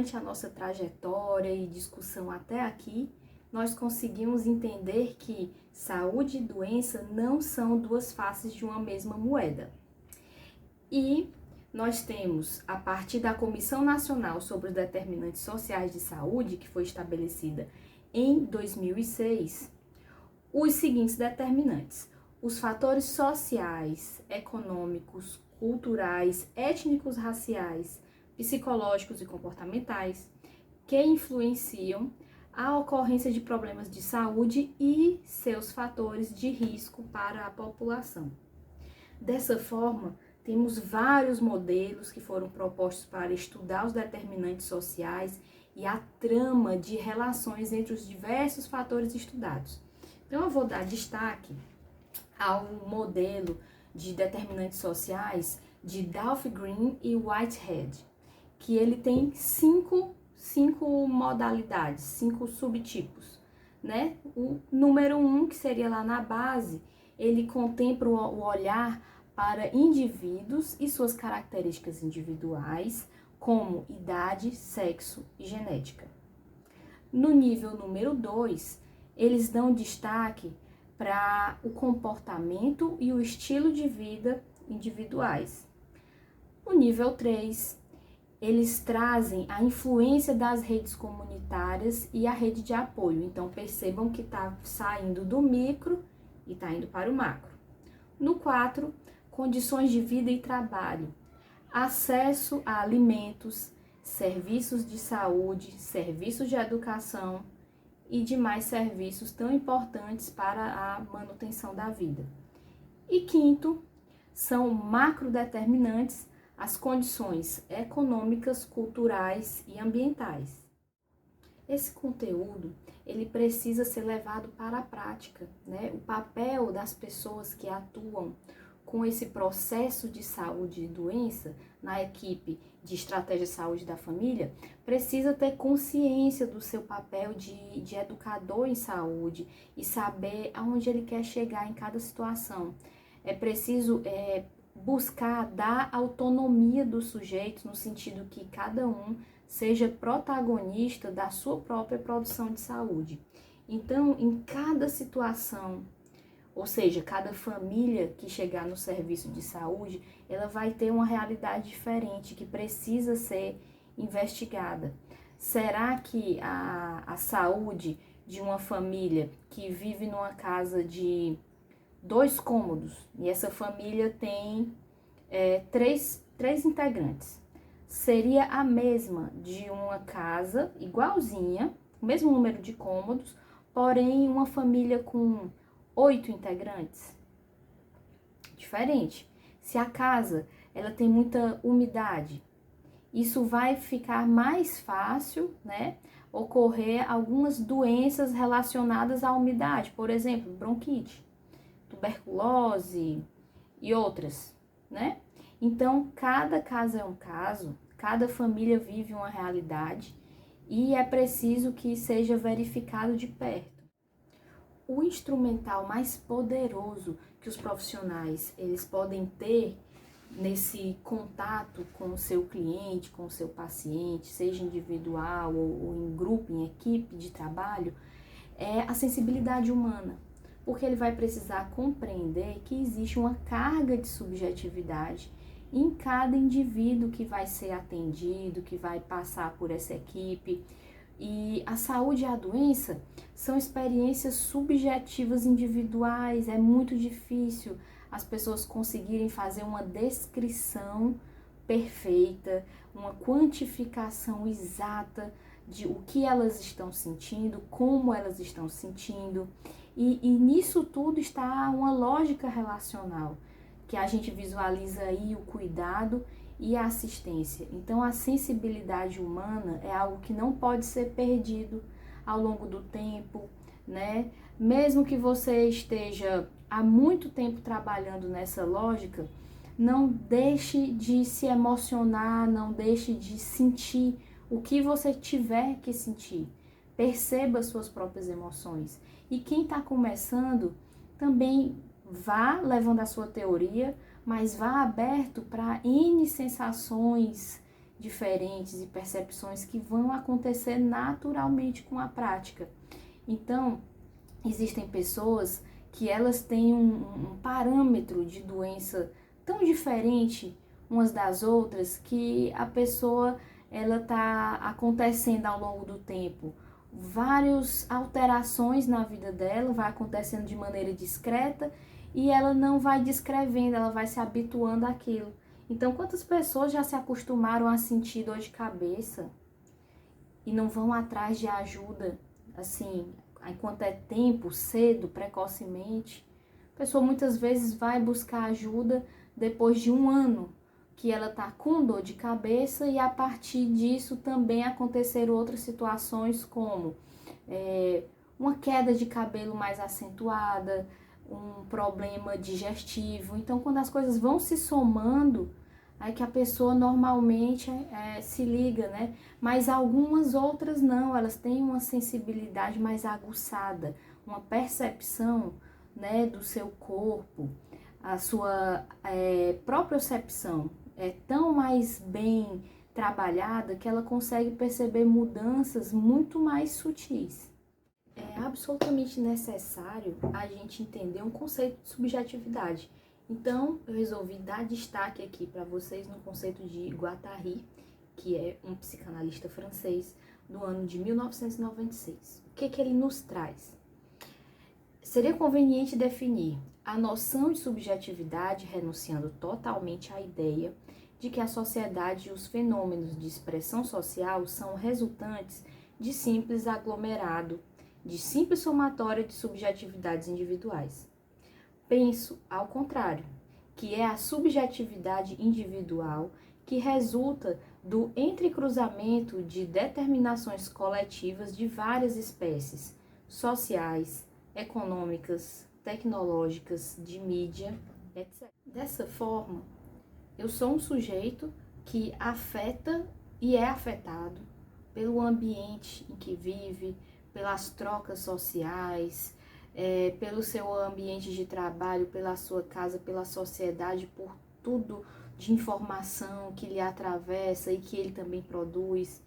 durante a nossa trajetória e discussão até aqui, nós conseguimos entender que saúde e doença não são duas faces de uma mesma moeda. E nós temos, a partir da Comissão Nacional sobre os Determinantes Sociais de Saúde, que foi estabelecida em 2006, os seguintes determinantes: os fatores sociais, econômicos, culturais, étnicos, raciais, psicológicos e comportamentais, que influenciam a ocorrência de problemas de saúde e seus fatores de risco para a população. Dessa forma, temos vários modelos que foram propostos para estudar os determinantes sociais e a trama de relações entre os diversos fatores estudados. Então, eu vou dar destaque ao modelo de determinantes sociais de Dahlgren e Whitehead, que ele tem cinco modalidades, 5 subtipos, né? O número 1, que seria lá na base, ele contempla o olhar para indivíduos e suas características individuais, como idade, sexo e genética. No nível número 2, eles dão destaque para o comportamento e o estilo de vida individuais. No nível 3, eles trazem a influência das redes comunitárias e a rede de apoio. Então, percebam que está saindo do micro e está indo para o macro. No 4, condições de vida e trabalho, acesso a alimentos, serviços de saúde, serviços de educação e demais serviços tão importantes para a manutenção da vida. E 5, são macrodeterminantes, as condições econômicas, culturais e ambientais. Esse conteúdo, ele precisa ser levado para a prática, né? O papel das pessoas que atuam com esse processo de saúde e doença na equipe de estratégia de saúde da família, precisa ter consciência do seu papel de educador em saúde e saber aonde ele quer chegar em cada situação. É preciso buscar dar autonomia dos sujeitos, no sentido que cada um seja protagonista da sua própria produção de saúde. Então, em cada situação, ou seja, cada família que chegar no serviço de saúde, ela vai ter uma realidade diferente que precisa ser investigada. Será que a saúde de uma família que vive numa casa de 2 cômodos e essa família tem três integrantes, seria a mesma de uma casa igualzinha, o mesmo número de cômodos, porém uma família com 8 integrantes? Diferente. Se a casa ela tem muita umidade, isso vai ficar mais fácil, né, ocorrer algumas doenças relacionadas à umidade, por exemplo, bronquite, tuberculose e outras, né? Então, cada caso é um caso, cada família vive uma realidade e é preciso que seja verificado de perto. O instrumental mais poderoso que os profissionais eles podem ter nesse contato com o seu cliente, com o seu paciente, seja individual ou em grupo, em equipe de trabalho, é a sensibilidade humana, porque ele vai precisar compreender que existe uma carga de subjetividade em cada indivíduo que vai ser atendido, que vai passar por essa equipe. E a saúde e a doença são experiências subjetivas individuais, é muito difícil as pessoas conseguirem fazer uma descrição perfeita, uma quantificação exata de o que elas estão sentindo, como elas estão sentindo, e nisso tudo está uma lógica relacional, que a gente visualiza aí o cuidado e a assistência. Então, a sensibilidade humana é algo que não pode ser perdido ao longo do tempo, né? Mesmo que você esteja há muito tempo trabalhando nessa lógica, não deixe de se emocionar, não deixe de sentir o que você tiver que sentir. Perceba suas próprias emoções. E quem está começando, também vá levando a sua teoria, mas vá aberto para N sensações diferentes e percepções que vão acontecer naturalmente com a prática. Então, existem pessoas que elas têm um parâmetro de doença tão diferente umas das outras que a pessoa ela está acontecendo ao longo do tempo. Várias alterações na vida dela, vai acontecendo de maneira discreta e ela não vai descrevendo, ela vai se habituando àquilo. Então, quantas pessoas já se acostumaram a sentir dor de cabeça e não vão atrás de ajuda, assim, enquanto é tempo, cedo, precocemente? A pessoa muitas vezes vai buscar ajuda depois de um ano que ela está com dor de cabeça e a partir disso também aconteceram outras situações como uma queda de cabelo mais acentuada, um problema digestivo. Então, quando as coisas vão se somando, aí que a pessoa normalmente se liga, né? Mas algumas outras não, elas têm uma sensibilidade mais aguçada, uma percepção, né, do seu corpo, a sua propriocepção é tão mais bem trabalhada que ela consegue perceber mudanças muito mais sutis. É absolutamente necessário a gente entender um conceito de subjetividade. Então, eu resolvi dar destaque aqui para vocês no conceito de Guattari, que é um psicanalista francês do ano de 1996. O que ele nos traz? Seria conveniente definir a noção de subjetividade renunciando totalmente à ideia de que a sociedade e os fenômenos de expressão social são resultantes de simples aglomerado, de simples somatória de subjetividades individuais. Penso, ao contrário, que é a subjetividade individual que resulta do entrecruzamento de determinações coletivas de várias espécies, sociais, econômicas, tecnológicas, de mídia, etc. Dessa forma, eu sou um sujeito que afeta e é afetado pelo ambiente em que vive, pelas trocas sociais, pelo seu ambiente de trabalho, pela sua casa, pela sociedade, por tudo de informação que lhe atravessa e que ele também produz.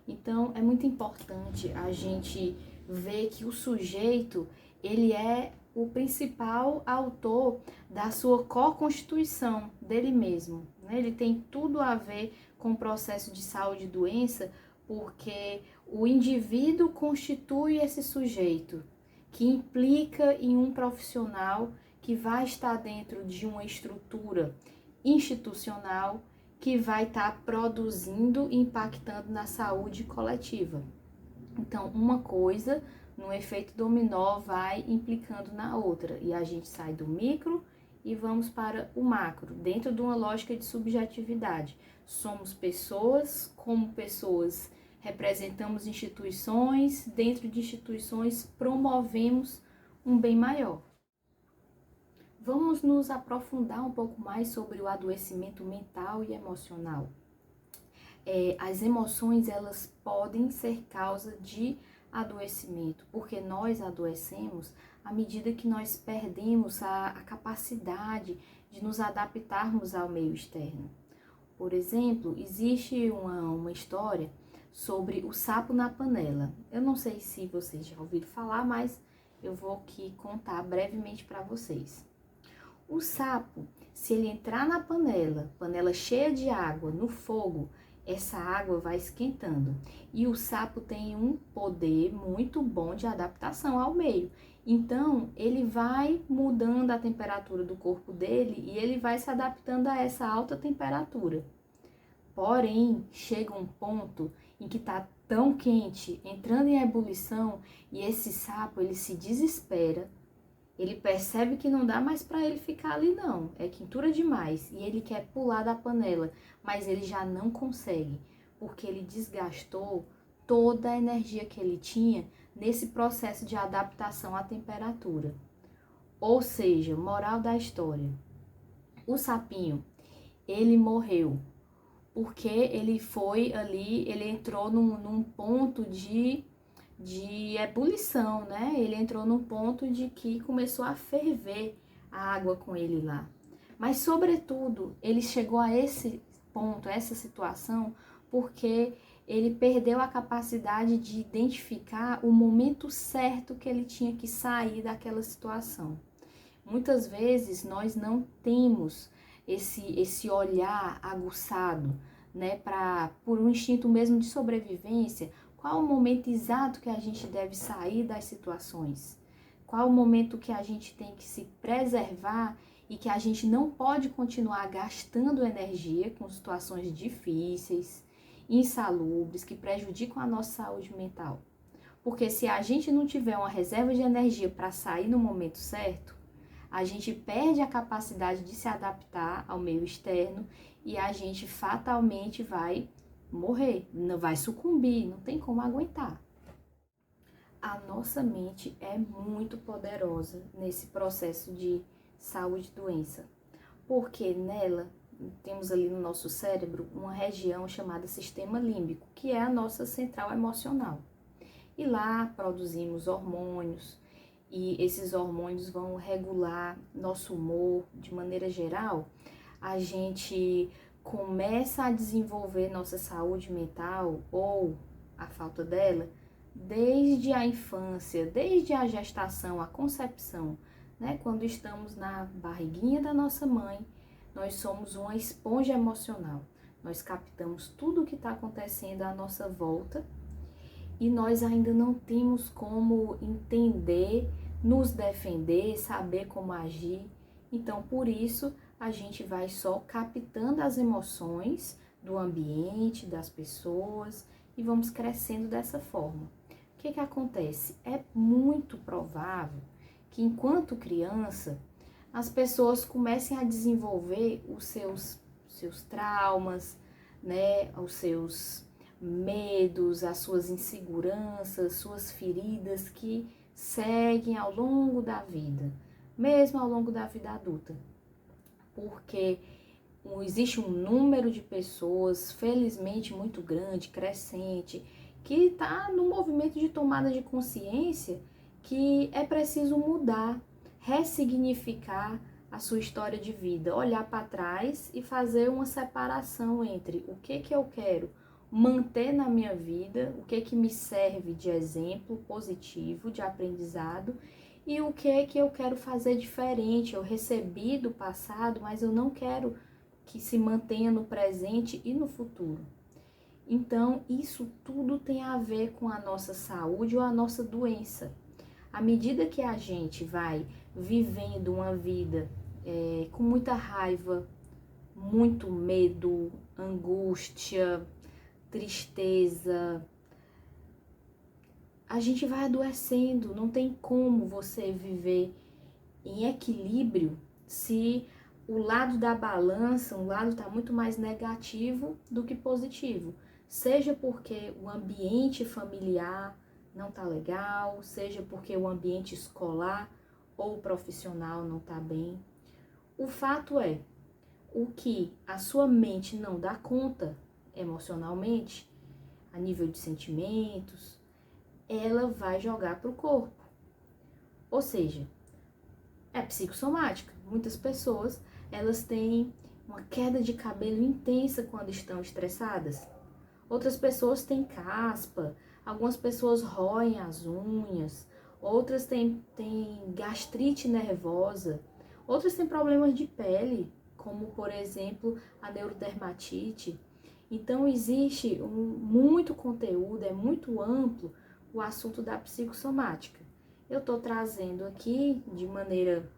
Então, é muito importante a gente ver que o sujeito, ele é o principal autor da sua co-constituição dele mesmo, né? Ele tem tudo a ver com o processo de saúde e doença, porque o indivíduo constitui esse sujeito, que implica em um profissional que vai estar dentro de uma estrutura institucional que vai estar produzindo e impactando na saúde coletiva. Então, uma coisa, no efeito dominó, vai implicando na outra, e a gente sai do micro e vamos para o macro, dentro de uma lógica de subjetividade. Somos pessoas, como pessoas representamos instituições, dentro de instituições promovemos um bem maior. Vamos nos aprofundar um pouco mais sobre o adoecimento mental e emocional. As emoções, elas podem ser causa de adoecimento, porque nós adoecemos à medida que nós perdemos a capacidade de nos adaptarmos ao meio externo. Por exemplo, existe uma história sobre o sapo na panela. Eu não sei se vocês já ouviram falar, mas eu vou aqui contar brevemente para vocês. O sapo, se ele entrar na panela cheia de água, no fogo, essa água vai esquentando. E o sapo tem um poder muito bom de adaptação ao meio. Então, ele vai mudando a temperatura do corpo dele e ele vai se adaptando a essa alta temperatura. Porém, chega um ponto em que está tão quente, entrando em ebulição, e esse sapo, ele se desespera. Ele percebe que não dá mais para ele ficar ali não, é quentura demais, e ele quer pular da panela, mas ele já não consegue, porque ele desgastou toda a energia que ele tinha nesse processo de adaptação à temperatura. Ou seja, moral da história, o sapinho, ele morreu, porque ele foi ali, ele entrou num ponto de ebulição, né? Ele entrou num ponto de que começou a ferver a água com ele lá. Mas, sobretudo, ele chegou a esse ponto, a essa situação, porque ele perdeu a capacidade de identificar o momento certo que ele tinha que sair daquela situação. Muitas vezes nós não temos esse olhar aguçado, né, por um instinto mesmo de sobrevivência. Qual o momento exato que a gente deve sair das situações? Qual o momento que a gente tem que se preservar e que a gente não pode continuar gastando energia com situações difíceis, insalubres, que prejudicam a nossa saúde mental? Porque se a gente não tiver uma reserva de energia para sair no momento certo, a gente perde a capacidade de se adaptar ao meio externo e a gente fatalmente vai morrer, não vai sucumbir, não tem como aguentar. A nossa mente é muito poderosa nesse processo de saúde e doença, porque nela temos ali no nosso cérebro uma região chamada sistema límbico, que é a nossa central emocional. E lá produzimos hormônios, e esses hormônios vão regular nosso humor de maneira geral. A gente começa a desenvolver nossa saúde mental ou a falta dela desde a infância, desde a gestação, a concepção, né? Quando estamos na barriguinha da nossa mãe, nós somos uma esponja emocional. Nós captamos tudo o que está acontecendo à nossa volta e nós ainda não temos como entender, nos defender, saber como agir. Então, por isso, a gente vai só captando as emoções do ambiente, das pessoas e vamos crescendo dessa forma. O que acontece? É muito provável que enquanto criança, as pessoas comecem a desenvolver os seus traumas, né, os seus medos, as suas inseguranças, suas feridas que seguem ao longo da vida, mesmo ao longo da vida adulta. Porque existe um número de pessoas, felizmente muito grande, crescente, que está no movimento de tomada de consciência que é preciso mudar, ressignificar a sua história de vida, olhar para trás e fazer uma separação entre o que eu quero manter na minha vida, o que me serve de exemplo positivo, de aprendizado, e o que eu quero fazer diferente. Eu recebi do passado, mas eu não quero que se mantenha no presente e no futuro. Então, isso tudo tem a ver com a nossa saúde ou a nossa doença. À medida que a gente vai vivendo uma vida com muita raiva, muito medo, angústia, tristeza, a gente vai adoecendo. Não tem como você viver em equilíbrio se o lado da balança, um lado está muito mais negativo do que positivo. Seja porque o ambiente familiar não está legal, seja porque o ambiente escolar ou profissional não está bem. O fato é, o que a sua mente não dá conta emocionalmente, a nível de sentimentos, ela vai jogar para o corpo. Ou seja, é psicossomática. Muitas pessoas, elas têm uma queda de cabelo intensa quando estão estressadas. Outras pessoas têm caspa, algumas pessoas roem as unhas, outras têm gastrite nervosa, outras têm problemas de pele, como por exemplo a neurodermatite. Então existe muito conteúdo, é muito amplo o assunto da psicossomática. Eu estou trazendo aqui de maneira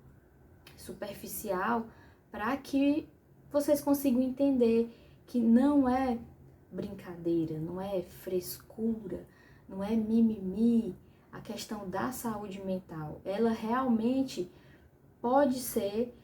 superficial para que vocês consigam entender que não é brincadeira, não é frescura, não é mimimi a questão da saúde mental. Ela realmente pode ser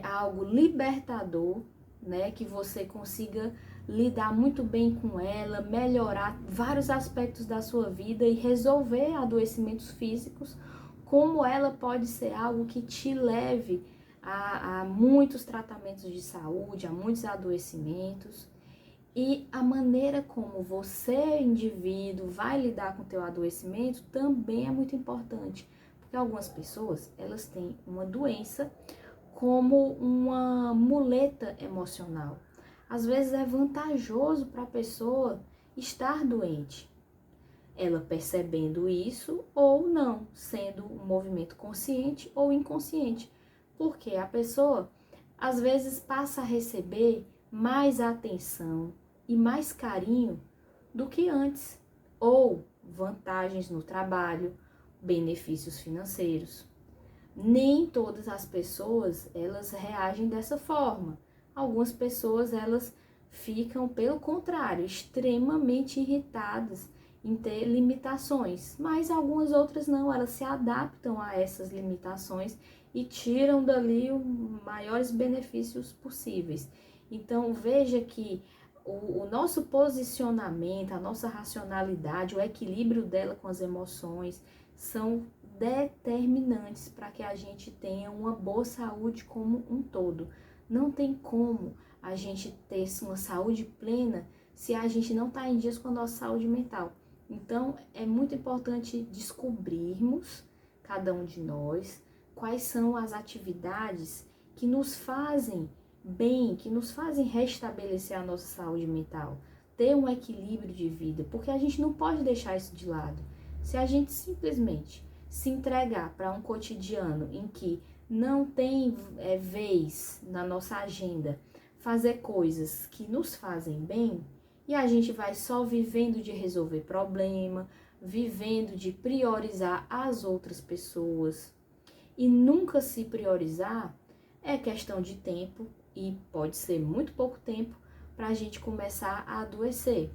algo libertador, né, que você consiga lidar muito bem com ela, melhorar vários aspectos da sua vida e resolver adoecimentos físicos, como ela pode ser algo que te leve a muitos tratamentos de saúde, a muitos adoecimentos. E a maneira como você, indivíduo, vai lidar com o teu adoecimento também é muito importante. Porque algumas pessoas, elas têm uma doença como uma muleta emocional. Às vezes é vantajoso para a pessoa estar doente. Ela percebendo isso ou não, sendo um movimento consciente ou inconsciente. Porque a pessoa, às vezes, passa a receber mais atenção e mais carinho do que antes. Ou vantagens no trabalho, benefícios financeiros. Nem todas as pessoas, elas reagem dessa forma. Algumas pessoas, elas ficam, pelo contrário, extremamente irritadas em ter limitações, mas algumas outras não, elas se adaptam a essas limitações e tiram dali os maiores benefícios possíveis. Então, veja que o nosso posicionamento, a nossa racionalidade, o equilíbrio dela com as emoções são determinantes para que a gente tenha uma boa saúde como um todo. Não tem como a gente ter uma saúde plena se a gente não está em dias com a nossa saúde mental. Então, é muito importante descobrirmos, cada um de nós, quais são as atividades que nos fazem bem, que nos fazem restabelecer a nossa saúde mental, ter um equilíbrio de vida, porque a gente não pode deixar isso de lado. Se a gente simplesmente se entregar para um cotidiano em que não tem vez na nossa agenda fazer coisas que nos fazem bem, e a gente vai só vivendo de resolver problema, vivendo de priorizar as outras pessoas e nunca se priorizar, é questão de tempo e pode ser muito pouco tempo para a gente começar a adoecer.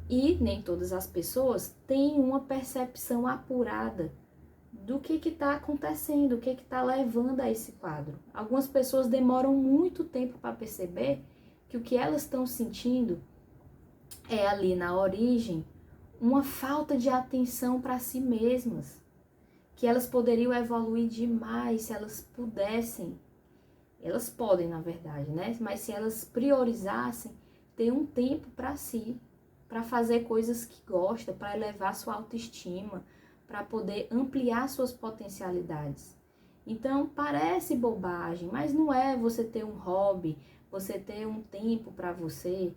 E nem todas as pessoas têm uma percepção apurada do que está acontecendo, o que está levando a esse quadro. Algumas pessoas demoram muito tempo para perceber que o que elas estão sentindo é ali na origem uma falta de atenção para si mesmas, que elas poderiam evoluir demais se elas pudessem. Elas podem, na verdade, né? Mas se elas priorizassem ter um tempo para si, para fazer coisas que gosta, para elevar sua autoestima, para poder ampliar suas potencialidades. Então, parece bobagem, mas não é você ter um hobby, você ter um tempo para você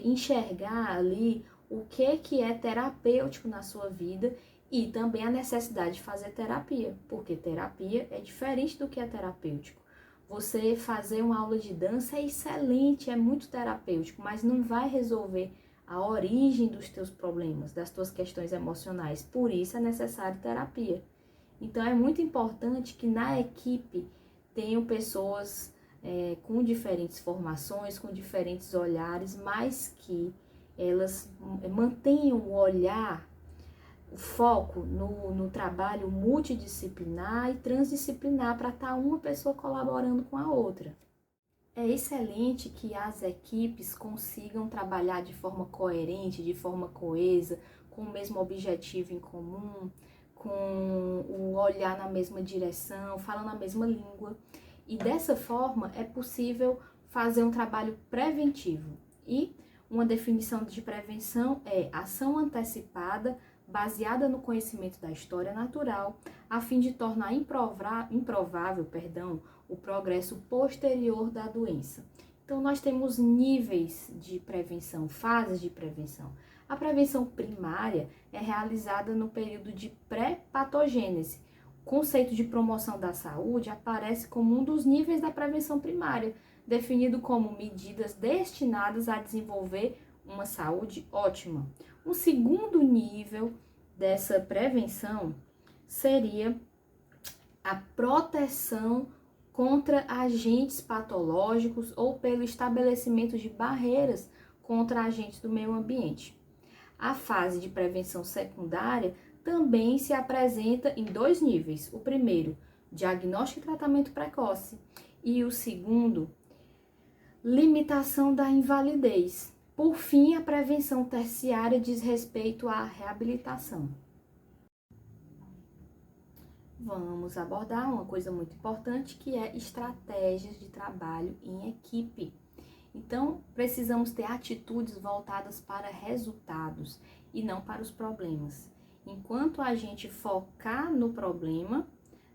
enxergar ali o que é terapêutico na sua vida e também a necessidade de fazer terapia, porque terapia é diferente do que é terapêutico. Você fazer uma aula de dança é excelente, é muito terapêutico, mas não vai resolver a origem dos teus problemas, das tuas questões emocionais. Por isso é necessário terapia. Então é muito importante que na equipe tenham pessoas com diferentes formações, com diferentes olhares, mas que elas mantenham o olhar, o foco no trabalho multidisciplinar e transdisciplinar para estar uma pessoa colaborando com a outra. É excelente que as equipes consigam trabalhar de forma coerente, de forma coesa, com o mesmo objetivo em comum, com o olhar na mesma direção, falando a mesma língua. E dessa forma é possível fazer um trabalho preventivo. E uma definição de prevenção é ação antecipada, baseada no conhecimento da história natural, a fim de tornar improvável, o progresso posterior da doença. Então, nós temos níveis de prevenção, fases de prevenção. A prevenção primária é realizada no período de pré-patogênese. O conceito de promoção da saúde aparece como um dos níveis da prevenção primária, definido como medidas destinadas a desenvolver uma saúde ótima. Um segundo nível dessa prevenção seria a proteção contra agentes patológicos ou pelo estabelecimento de barreiras contra agentes do meio ambiente. A fase de prevenção secundária também se apresenta em dois níveis. O primeiro, diagnóstico e tratamento precoce, e o segundo, limitação da invalidez. Por fim, a prevenção terciária diz respeito à reabilitação. Vamos abordar uma coisa muito importante, que é estratégias de trabalho em equipe. Então, precisamos ter atitudes voltadas para resultados e não para os problemas. Enquanto a gente focar no problema,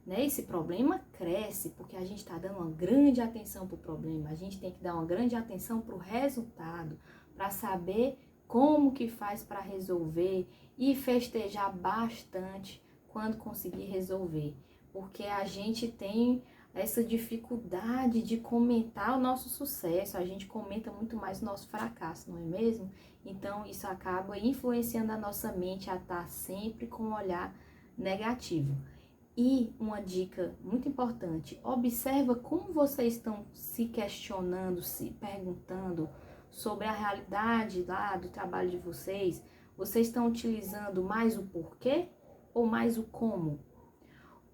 né? Esse problema cresce porque a gente está dando uma grande atenção para o problema. A gente tem que dar uma grande atenção para o resultado, para saber como que faz para resolver e festejar bastante quando conseguir resolver. Porque a gente tem essa dificuldade de comentar o nosso sucesso, a gente comenta muito mais o nosso fracasso, não é mesmo? Então isso acaba influenciando a nossa mente a estar sempre com um olhar negativo. E uma dica muito importante, observa como vocês estão se questionando, se perguntando sobre a realidade lá do trabalho de vocês. Vocês estão utilizando mais o porquê ou mais o como?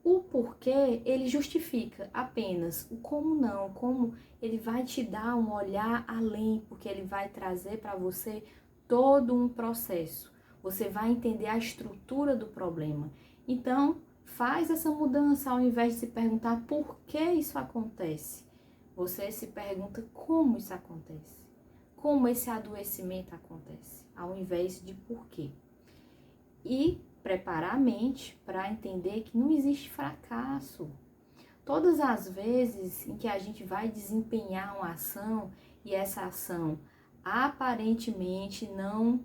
O porquê, ele justifica apenas, o como não, como ele vai te dar um olhar além, porque ele vai trazer para você todo um processo. Você vai entender a estrutura do problema. Então, faz essa mudança ao invés de se perguntar por que isso acontece. Você se pergunta como isso acontece, como esse adoecimento acontece, ao invés de por quê. E preparar a mente para entender que não existe fracasso. Todas as vezes em que a gente vai desempenhar uma ação e essa ação aparentemente não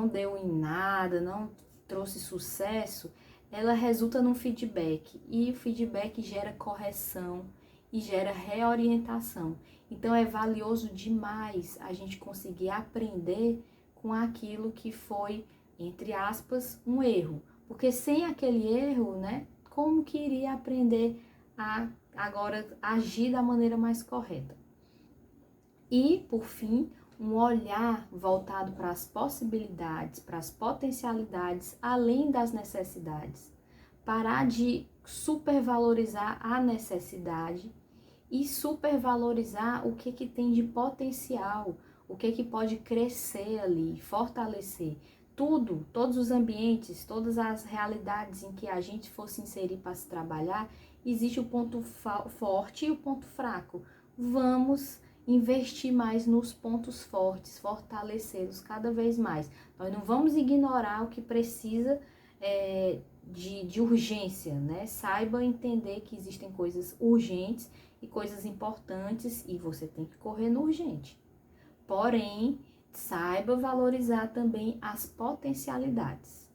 deu em nada, não trouxe sucesso, ela resulta num feedback e o feedback gera correção e gera reorientação. Então é valioso demais a gente conseguir aprender com aquilo que foi, entre aspas, um erro. Porque sem aquele erro, né, como que iria aprender a agora agir da maneira mais correta? E, por fim, um olhar voltado para as possibilidades, para as potencialidades, além das necessidades. Parar de supervalorizar a necessidade e supervalorizar o que tem de potencial, o que pode crescer ali, fortalecer. Tudo, todos os ambientes, todas as realidades em que a gente for se inserir para se trabalhar, existe o ponto forte e o ponto fraco. Vamos investir mais nos pontos fortes, fortalecê-los cada vez mais. Nós não vamos ignorar o que precisa de urgência, né? Saiba entender que existem coisas urgentes e coisas importantes e você tem que correr no urgente. Porém, saiba valorizar também as potencialidades,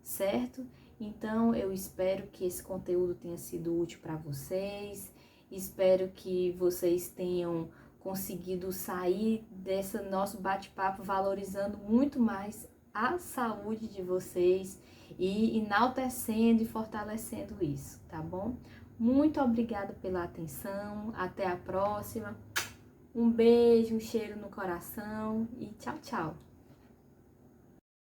certo? Então, eu espero que esse conteúdo tenha sido útil para vocês. Espero que vocês tenham conseguido sair desse nosso bate-papo valorizando muito mais a saúde de vocês e enaltecendo e fortalecendo isso, tá bom? Muito obrigada pela atenção, até a próxima. Um beijo, um cheiro no coração e tchau, tchau!